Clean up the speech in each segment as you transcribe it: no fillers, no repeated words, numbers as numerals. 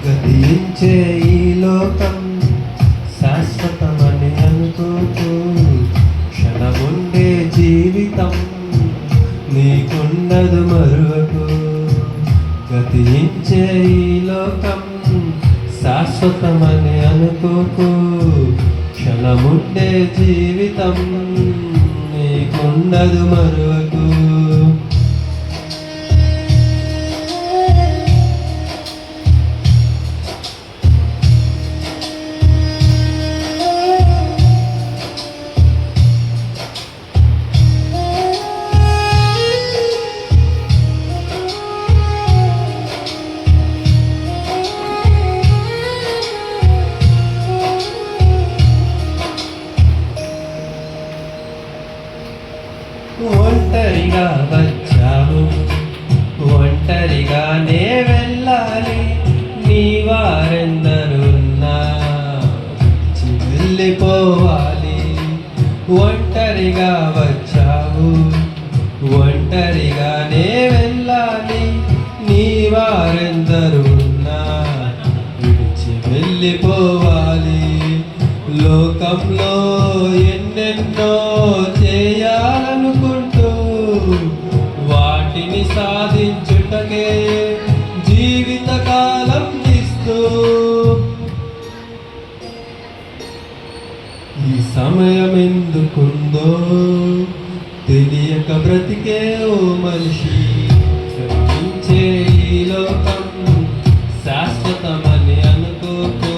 గతించే ఈ లోకం శాశ్వతమని అనుకోకు. క్షణముండే జీవితం నీకుండదు మరువకు. గతించే ఈ లోకం శాశ్వతమని అనుకోకు. క్షణముండే జీవితం నీకుండదు మరువకు. ఒంటరిగా వచ్చావు, ఒంటరిగానే వెళ్ళాలి. నీ వారెందరున్నా వెళ్ళిపోవాలి. ఒంటరిగా వచ్చావు, ఒంటరిగానే వెళ్ళాలి. నీ వారెందరున్నా విడిచి వెళ్ళిపోవాలి. లోకంలో ఎన్నెన్నో చేయాలనుకుంటూ వాటిని సాధించుటకే జీవితకాలం ఇస్తూ ఈ సమయం ఎందుకుందో తెలియక బ్రతికే ఓ మనిషి. శ్రమించే ఈ లోకం శాశ్వతమని అనుకోకు.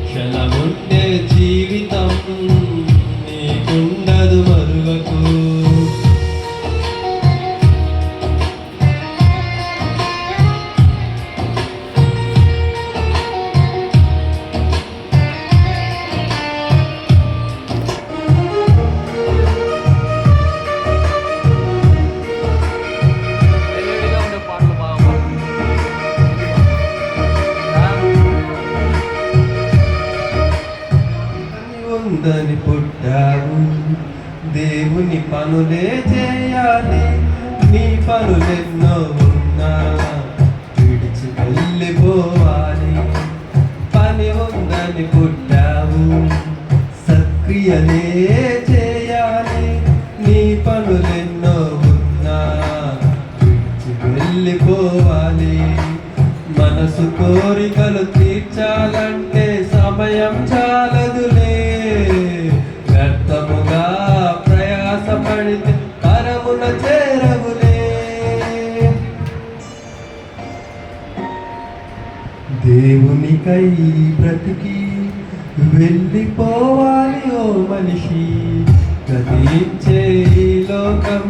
క్షణముండే జీవితం నీకుండదు మరువకు. ఉందని పుట్టావు, దేవుని పనులే చేయాలి. నీ పనులెన్నో ఉన్నా విడిచి వెళ్ళిపోవాలి. పని ఉందని పుట్టావు, సత్క్రియలే చేయాలి. నీ పనులెన్నో ఉన్నా విడిచి వెళ్ళిపోవాలి. మనసు కోరికలు తీర్చాలంటే సమయం చాలదులే. వ్యర్థముగా ప్రయాసపడితే పరమున చేరవులే. దేవునికై బ్రతికి వెళ్ళిపోవాలి ఓ మనిషి. గతించే ఈ లోకం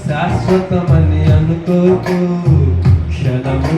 శాశ్వతమని అనుకోకు. క్షణము